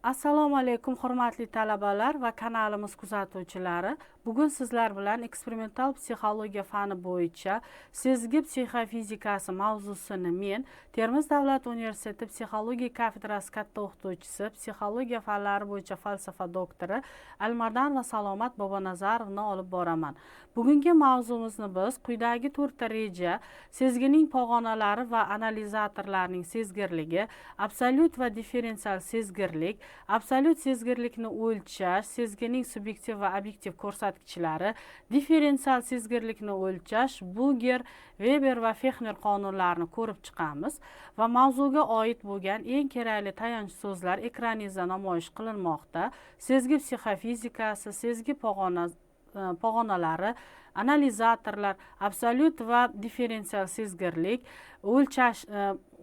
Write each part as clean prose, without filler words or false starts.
Assalomu alaykum hurmatli talabalar va kanalimiz kuzatuvchilari. Bugun sizlar bilan eksperimental psixologiya fani bo'yicha sezgi psixofizikasi mavzusini men Termiz davlat universiteti psixologiya kafedrasi katta o'qituvchisi, psixologiya fanlari bo'yicha falsafa doktori Almardan va Salomat Bobonazarovni olib boraman. Bugungi mavzumizni biz quyidagi 4 ta reja: sezgining pog'onalari va analizatorlarning sezgirligi, absolyut va differensial sezgirlik, absolyut sezgirlikni o'lchash, sezgining subyektiv va obyektiv ko'rsatkichlari, differensial sezgirlikni o'lchash, Buger, Weber va Fexner qonunlarini ko'rib chiqamiz va mavzuga oid bo'lgan eng kerakli tayanch so'zlar ekraningizda namoyish qilinmoqda. Sezgi psixofizikasi, sezgi pog'onalari, analizatorlar, absolyut va differensial sezgirlik, o'lchash,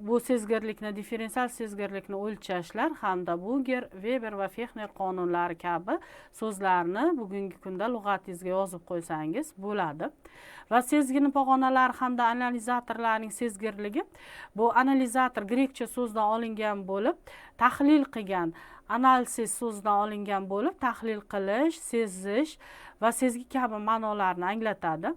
bu sezgirlikni, differensial sezgirlikni o'lchashlar hamda Buger, Weber va Fexner qonunlari kabi so'zlarni bugungi kunda lug'atingizga yozib qo'ysangiz bo'ladi. Va sezgini pog'onalari hamda analizatorlarning sezgirligi, bu analizator grekcha so'zdan olingan bo'lib, tahlil qilgan, analiz so'zidan olingan bo'lib, tahlil qilish, sezish va sezgi kabi ma'nolarni anglatadi.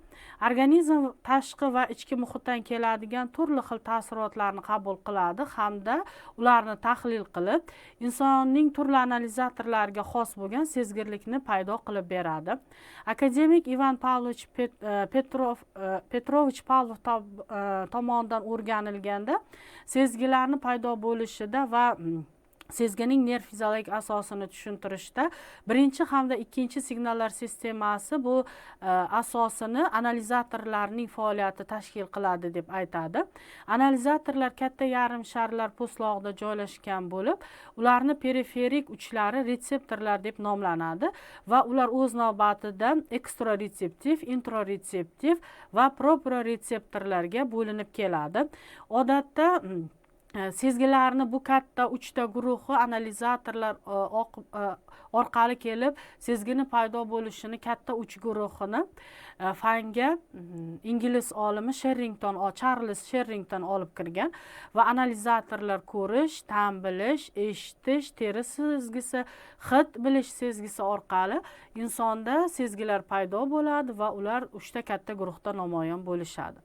Organizm tashqi va ichki muhitdan keladigan turli xil taassurotlarni qabul qiladi hamda ularni tahlil qilib, insonning turli analizatorlarga xos bo'lgan sezgirlikni paydo qilib beradi. Akademik Ivan Pavlovich Petrovich Pavlov tomonidan o'rganilganda sezgilarni paydo bo'lishida va sezgining nerv fiziologik asosini tushuntirishda birinchi hamda ikkinchi signallar sistemasi bu asosini analizatorlarning faoliyati tashkil qiladi deb aytadi. Analizatorlar katta yarim sharlar po'stlog'ida joylashgan bo'lib, ularni periferik uchlari retseptorlar deb nomlanadi va ular o'z navbatida ekstroretseptiv, introretseptiv va proprioretseptorlarga bo'linib keladi. Odatda sezgilarni bu katta 3 ta guruhi analizatorlar orqali kelib, sezgini paydo bo'lishini katta 3 guruhini fanga ingliz olimi Charles Sherrington olib kirgan va analizatorlar ko'rish, ta'm bilish, eshitish, teri sezgisi, hid bilish sezgisi orqali insonda sezgilar paydo bo'ladi va ular 3 ta katta guruhda namoyon bo'lishadi.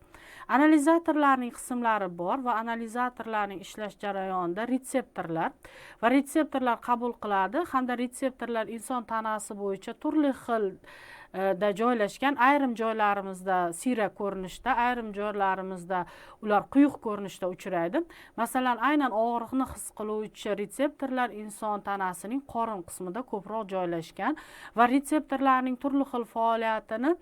Analizatorlarning qismlari bor va analizatorlarning ishlash jarayonida retseptorlar qabul qiladi hamda retseptorlar inson tanasi bo'yicha turli xil da joylashgan, ayrim joylarimizda siyrak ko'rinishda, ayrim joylarimizda ular quyuq ko'rinishda uchraydi. Masalan, aynan og'riqni his qiluvchi retseptorlar inson tanasining qorin qismida ko'proq joylashgan va retseptorlarning turli xil faoliyatini,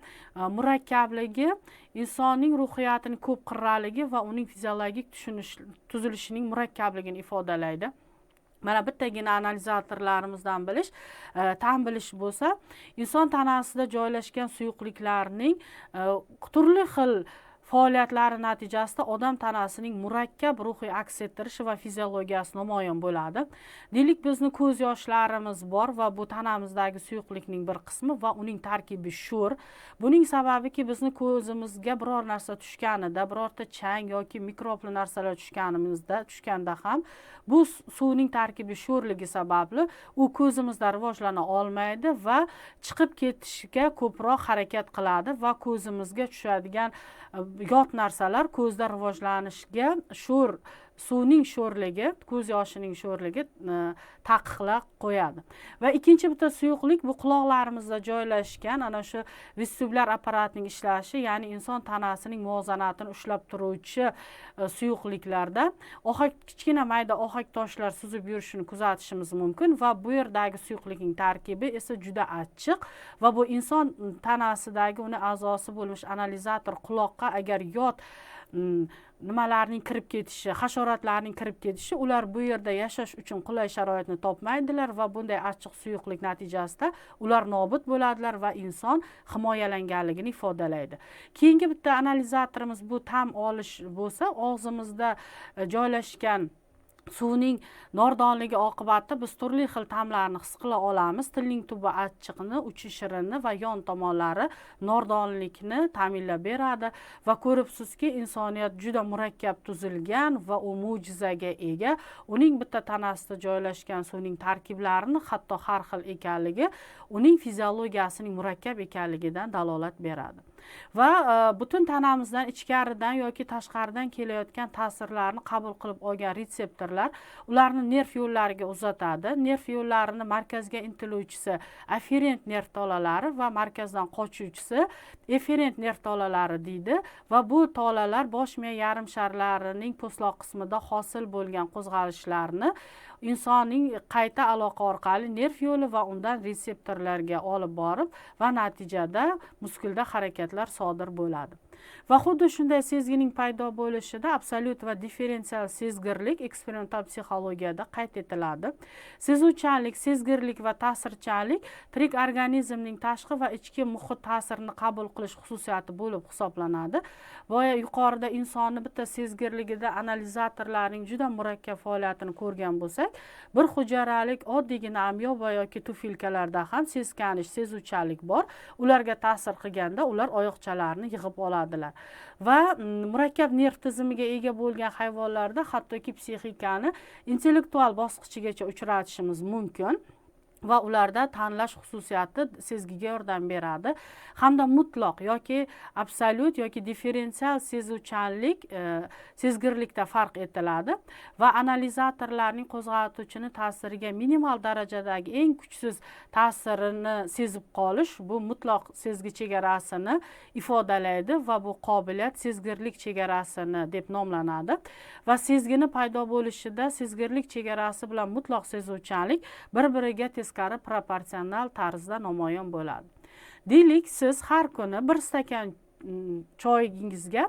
murakkabligi, insonning ruhiyatining ko'p qirraligi va uning fiziologik tuzilishining murakkabligini ifodalaydi. Mana bittagina analizatorlarimizdan bilish, ta'm bilish bo'lsa, inson tanasida joylashgan suyuqliklarning turli xil faoliyatlari natijasida odam tanasining murakkab ruhiy aks ettirishi va fiziologiyasi namoyon bo'ladi. Deylik, bizni ko'z yoshlarimiz bor va bu tanamizdagi suyuqlikning bir qismi va uning tarkibi sho'r. Buning sababiki bizni ko'zimizga biror narsa tushganida, birorta chang yoki mikrobli narsalar tushganda ham bu suvning tarkibi sho'rligi sababli u ko'zimizda rivojlana olmaydi va chiqib ketishga ko'proq harakat qiladi va ko'zimizga tushadigan yot narsalar ko'zda rivojlanishiga suvning sho'rligi, ko'z yoshining sho'rligi taqiqlab qo'yadi. Va ikkinchi bitta suyuqlik bu quloqlarimizda joylashgan ana shu vestibulyar apparatning ishlashi, ya'ni inson tanasining muvozanatini ushlab turuvchi suyuqliklarda kichkina mayda ohak toshlar suzib yurishini kuzatishimiz mumkin va bu yerdagi suyuqlikning tarkibi esa juda achchiq va bu inson tanasidagi uni a'zosi bo'lmish analizator quloqqa agar yot nimalarning kirib ketishi, hasharotlarning kirib ketishi, ular bu yerda yashash uchun qulay sharoitni topmaydilar va bunday achchiq suyuqlik natijasida ular nobud bo'ladilar va inson himoyalanganligini ifodalaydi. Keyingi bitta analizatorimiz bu ta'm olish bo'lsa, og'zimizda joylashgan suvning nordonligi oqibatida biz turli xil ta'mlarni his qila olamiz. Tilning tubi achchiqni, uchi shirinni va yon tomonlari nordonlikni ta'minlab beradi va ko'ribsizki, insoniyat juda murakkab tuzilgan va u mo'jizaga ega. Uning bitta tanasida joylashgan suvning tarkiblarini hatto har xil ekanligi uning fiziologiyasining murakkab ekanligidan dalolat beradi. Va butun tanamizdan ichkaridan yoki tashqaridan kelayotgan ta'sirlarni qabul qilib olgan retseptorlar ularni nerv yo'llariga uzatadi. Nerv yo'llarini markazga intiluvchisi afferent nerv tolalari va markazdan qochuvchisi efferent nerv tolalari deydi va bu tolalar bosh miya yarim sharlarining po'stloq qismida hosil bo'lgan qo'zg'alishlarni insonning qayta aloqa orqali nerv yo'li va undan retseptorlarga olib borib va natijada muskulda harakatlar sodir bo'ladi. Va xuddi shunday sezgining paydo bo'lishida absolyut va differensial sezgirlik eksperimental psixologiyada qayd etiladi. Sezuvchanlik, sezgirlik va ta'sirchanlik tirik organizmning tashqi va ichki muhit ta'sirini qabul qilish xususiyati bo'lib hisoblanadi. Va yuqorida insonni bitta sezgirligida analizatorlarning juda murakkab faoliyatini ko'rgan bo'lsak, bir hujayralik oddiygina amyoba yoki tufilkalarda ham seskanish, sezuvchanlik bor. Ularga ta'sir qilganda ular oyoqchalarni yig'ib oladilar. Va murakkab nerv tizimiga ega bo'lgan hayvonlarda hattoki psixikani intellektual bosqichigacha uchratishimiz mumkin. Va ularda tanlash xususiyati sezgiga yordam beradi. Hamda mutloq yoki absolyut yoki differensial sezuvchanlik sezgirlikda farq etiladi va analizatorlarning qo'zg'atuvchini ta'siriga minimal darajadagi eng kuchsiz ta'sirini sezib qolish bu mutloq sezgi chegarasini ifodalaydi va bu qobiliyat sezgirlik chegarasini deb nomlanadi va sezgini paydo bo'lishida sezgirlik chegarasi bilan mutloq sezuvchanlik bir-biriga teskari proporsional tarzda namoyon bo'ladi. Deylik, siz har kuni bir stakan choyingizga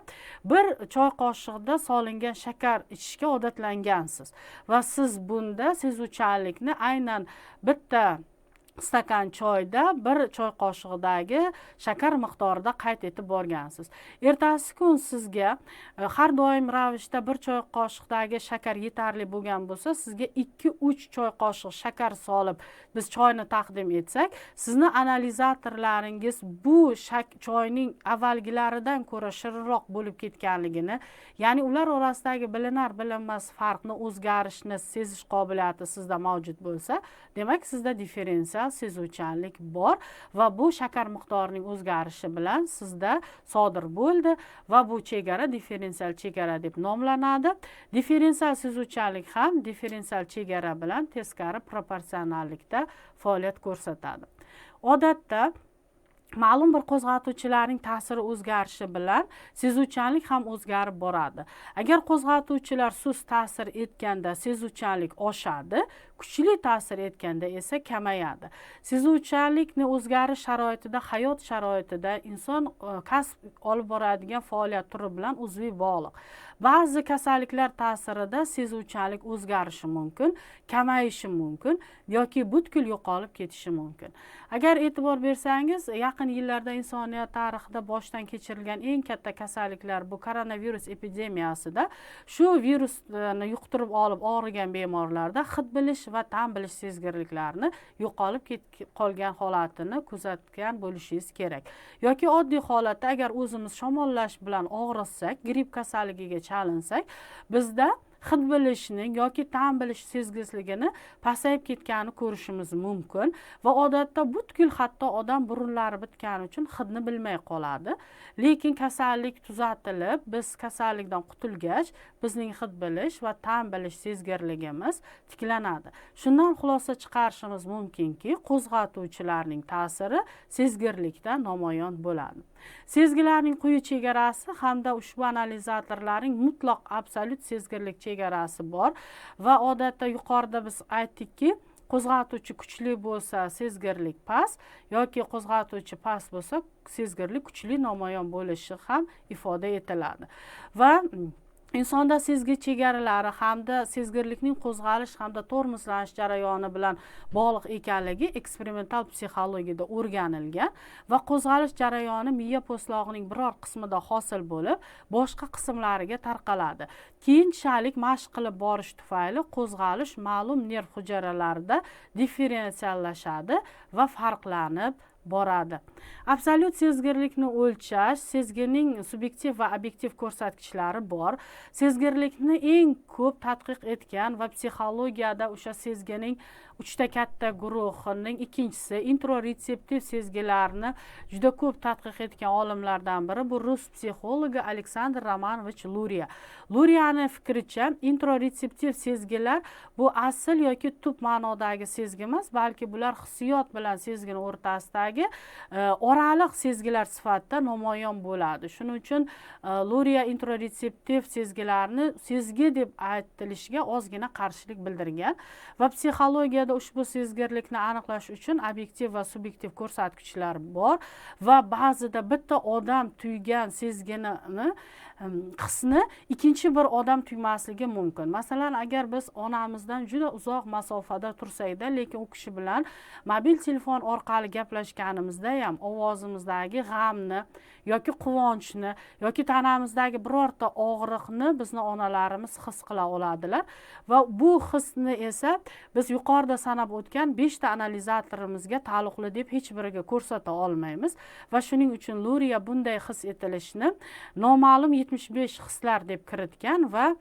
bir choy qoshiqda solingan shakar ichishga odatlangansiz va siz bunda sezuvchanlikni aynan bitta stakan choyda bir choy qoshiqdagi shakar miqdorida qayd etib borgansiz. Ertasi kun sizga har doim ravishda bir choy qoshiqdagi shakar yetarli bo'lgan bo'lsa, sizga 2-3 choy qoshiq shakar solib biz choyni taqdim etsak, sizni analizatorlaringiz bu choyning avvalgilaridan ko'ra shirinroq bo'lib ketganligini, ya'ni ular orasidagi bilinar-bilinmas farqni, o'zgarishni sezish qobiliyati sizda mavjud bo'lsa, demak sizda differensial sezuvchanlik bor va bu shakar miqdorining o'zgarishi bilan sizda sodir bo'ldi va bu chegara differensial chegara deb nomlanadi. Differensial sezuvchanlik ham differensial chegara bilan teskari proporsionallikda faoliyat ko'rsatadi. Odatda ma'lum bir qo'zg'atuvchilarning ta'siri o'zgarishi bilan sezuvchanlik ham o'zgarib boradi. Agar qo'zg'atuvchilar sust ta'sir etganda sezuvchanlik oshadi, kuchli ta'sir etganda esa kamayadi. Sezuvchanlikni o'zgarish sharoitida, hayot sharoitida inson kasb olib boradigan faoliyat turi bilan uzviy bog'liq. Ba'zi kasalliklar ta'sirida sezuvchanlik o'zgarishi mumkin, kamayishi mumkin yoki butkul yo'qolib ketishi mumkin. Agar e'tibor bersangiz, yaqin yillarda insoniyat tarixida boshdan kechirilgan eng katta kasalliklar bu koronavirus epidemiyasida shu virusni yuqtirib olib og'rigan bemorlarda hid bilish va ta'm bilish sezgirliklarini yo'qolib qolgan holatini kuzatgan bo'lishingiz kerak. Yoki oddiy holatda agar o'zimiz shamollash bilan og'risak, gripp kasalligiga chalinsak, bizda hid bilishning yoki ta'm bilish sezgisligini pasayib ketganini ko'rishimiz mumkin va odatda butkul hatto odam burunlari bitgani uchun hidni bilmay qoladi. Lekin kasallik tuzatilib, biz kasallikdan qutulgach, bizning hid bilish va ta'm bilish sezgirligimiz tiklanadi. Shundan xulosa chiqarishimiz mumkinki, qo'zg'atuvchilarning ta'siri sezgirlikda namoyon bo'ladi. Sezgilarning quyi chegarasi hamda ushbu analizatorlarning mutloq absolyut sezgirlik chegarasi bor va odatda yuqorida biz aytdikki, qo'zg'atuvchi kuchli bo'lsa sezgirlik past yoki qo'zg'atuvchi past bo'lsa sezgirlik kuchli namoyon bo'lishi ham ifoda etiladi. Va insonda sezgi chegaralari hamda sezgirlikning qo'zg'alish hamda tormozlanish jarayoni bilan bog'liq ekanligi eksperimental psixologiyada o'rganilgan va qo'zg'alish jarayoni miya po'stlog'ining biror qismida hosil bo'lib boshqa qismlariga tarqaladi. Keyinchalik mashq qilib borish tufayli qo'zg'alish ma'lum nerv hujayralarida differensiallashadi va farqlanib boradi. Absolyut sezgirlikni o'lchash, sezgining subyektiv va obyektiv ko'rsatkichlari bor. Sezgirlikni eng ko'p tadqiq etgan va psixologiyada o'sha sezgining uchta katta guruhining ikkinchisi introretseptiv sezgilarni juda ko'p tadqiq etgan olimlardan biri bu rus psixologi Aleksandr Romanovich Luria. Luriyaning fikricha introretseptiv sezgilar bu asl yoki tub ma'nodagi sezgi emas, balki bular hissiyot bilan sezgini o'rtasidagi oraliq sezgilar sifatida namoyon bo'ladi. Shuning uchun Luria introretseptiv sezgilarni sezgi deb aytilishiga ozgina qarshilik bildirgan va psixologiyada ushbu sezgirlikni aniqlash uchun obyektiv va subyektiv ko'rsatkichlar bor va ba'zida bitta odam tuygan sezgini hisni ikkinchi bir odam tuymasligi mumkin. Masalan, agar biz onamizdan juda uzoq masofada tursakda, lekin u kishi bilan mobil telefon orqali gaplashganimizda ham ovozimizdagi g'amni yoki quvonchni yoki tanamizdagi birorta og'riqni bizni onalarimiz his qila oladilar va bu hisni esa biz yuqorida sanab o'tgan 5 ta analizatorimizga taalluqli deb hech biriga ko'rsata olmaymiz va shuning uchun Luria bunday his etilishni noma'lum 75 hislar deb kiritgan va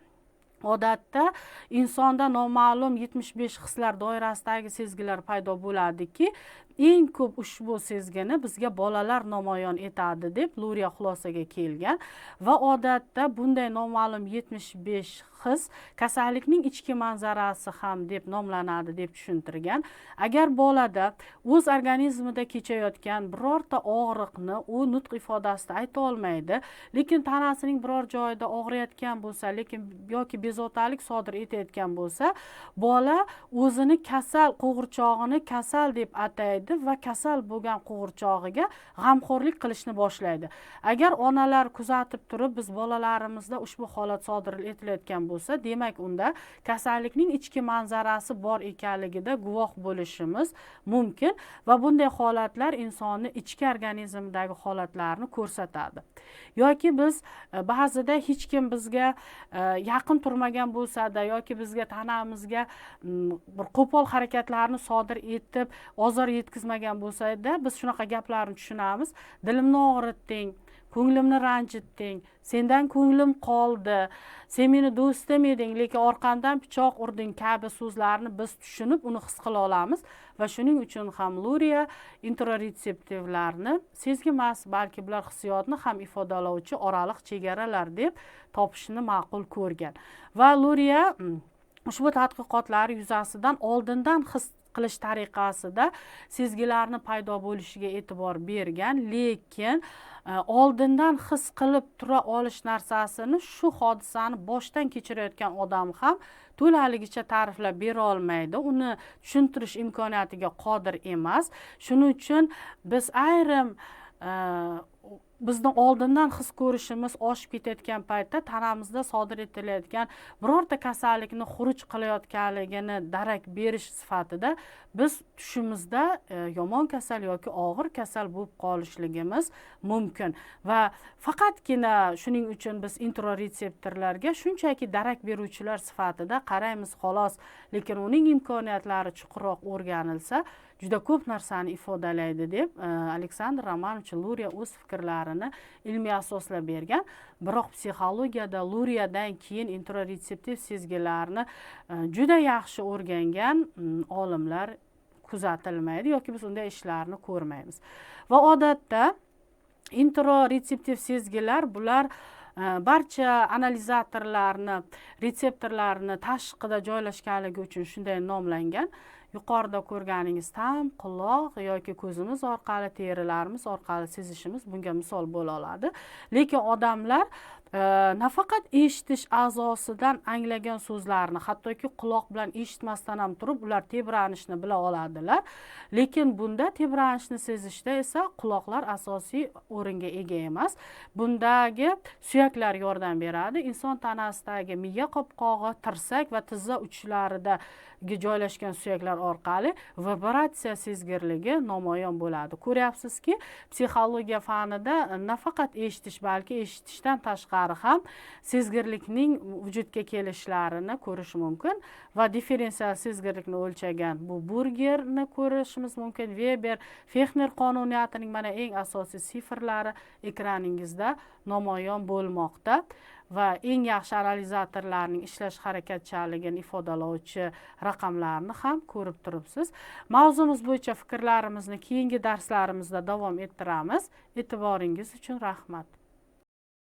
odatda insonda noma'lum 75 hislar doirasidagi sezgilar paydo bo'ladiki, eng ko'p ushbu sezgini bizga bolalar namoyon etadi deb Luria xulosaga kelgan va odatda bunday noma'lum 75 his kasallikning ichki manzarasi ham deb nomlanadi deb tushuntirgan. Agar bolada o'z organizmida kechayotgan birorta og'riqni u nutq ifodasida ayta olmaydi, lekin tanasining biror joyida og'riyotgan bo'lsa, lekin yoki bezovtalik sodir etayotgan bo'lsa, bola o'zini kasal qo'g'irchog'ini kasal deb ataydi va kasal bo'lgan qo'g'irchog'iga g'amxo'rlik qilishni boshlaydi. Agar onalar kuzatib turib biz bolalarimizda ushbu holat sodir etilayotgan bo'lsa, demak unda kasallikning ichki manzarasi bor ekanligida guvoh bo'lishimiz mumkin va bunday holatlar insonning ichki organizmidagi holatlarni ko'rsatadi. Yoki biz ba'zida hech kim bizga yaqin turmagan bo'lsa-da yoki bizga tanamizga bir qo'pol harakatlarni sodir etib ozor yetkazmagan bo'lsa-da, biz shunaqa gaplarni tushunamiz. Dilimni og'ritding, ko'nglimni ranjitding, sendan ko'nglim qoldi, sen meni do'stim eding, lekin orqamdan pichoq urding kabi so'zlarni biz tushunib uni his qila olamiz va shuning uchun ham Luria introretseptivlarni sezgi emas, balki bular hissiyotni ham ifodalovchi oraliq chegaralar deb topishni ma'qul ko'rgan. Va Luria ushbu tadqiqotlari yuzasidan oldindan his qilish tariqasida sezgilarni paydo bo'lishiga e'tibor bergan, lekin oldindan his qilib tura olish narsasini shu hodisani boshdan kechirayotgan odam ham to'laligicha ta'riflab bera olmaydi, uni tushuntirish imkoniyatiga qodir emas. Shuning uchun biz ayrim bizni oldindan his ko'rishimiz oshib ketayotgan paytda tanamizda sodir etilayotgan birorta kasallikni xuruj qilayotganligini darak berish sifatida biz tushimizda yomon kasal yoki og'ir kasal bo'lib qolishligimiz mumkin va faqatgina shuning uchun biz introretseptorlarga shunchaki darak beruvchilar sifatida qaraymiz xolos, lekin uning imkoniyatlari chuqurroq o'rganilsa juda ko'p narsani ifodalaydi deb Aleksandr Romanovich Luria o'z fikrlarini ilmiy asoslab bergan. Biroq psixologiyada Luriyadan keyin introretseptiv sezgilarni juda yaxshi o'rgangan olimlar kuzatilmaydi yoki biz unday ishlarni ko'rmaymiz. Va odatda introretseptiv sezgilar bular barcha analizatorlarni, retseptorlarni tashqida joylashganligi uchun shunday nomlangan. Yuqorida ko'rganingiz tam, quloq yoki ko'zimiz orqali, terilarimiz orqali sezishimiz bunga misol bo'la oladi. Lekin odamlar nafaqat eshitish a'zosidan anglagan so'zlarni, hattoki quloq bilan eshitmasdan ham turib ular tebranishni bila oladilar. Lekin bunda tebranishni sezishda esa quloqlar asosiy o'ringa ega emas. Bundagi suyaklar yordam beradi. Inson tanasidagi miya qopqog'i, tirsak va tizza uchlarida joylashgan suyaklar orqali vibratsiya sezgirligi namoyon bo'ladi. Ko'ryapsizki, psixologiya fanida nafaqat eshitish, balki eshitishdan tashqari ham sezgirlikning vujudga kelishlarini ko'rish mumkin va differensial sezgirlikni o'lchagan bu Burgerni ko'rishimiz mumkin. Weber, Fexner qonuniyatining mana eng asosiy sifrlari ekraningizda namoyon bo'lmoqda. Va eng yaxshi analizatorlarning ishlash harakatchanligini ifodalovchi raqamlarni ham ko'rib turibsiz. Mavzumiz bo'yicha fikrlarimizni keyingi darslarimizda davom ettiramiz. E'tiboringiz uchun rahmat.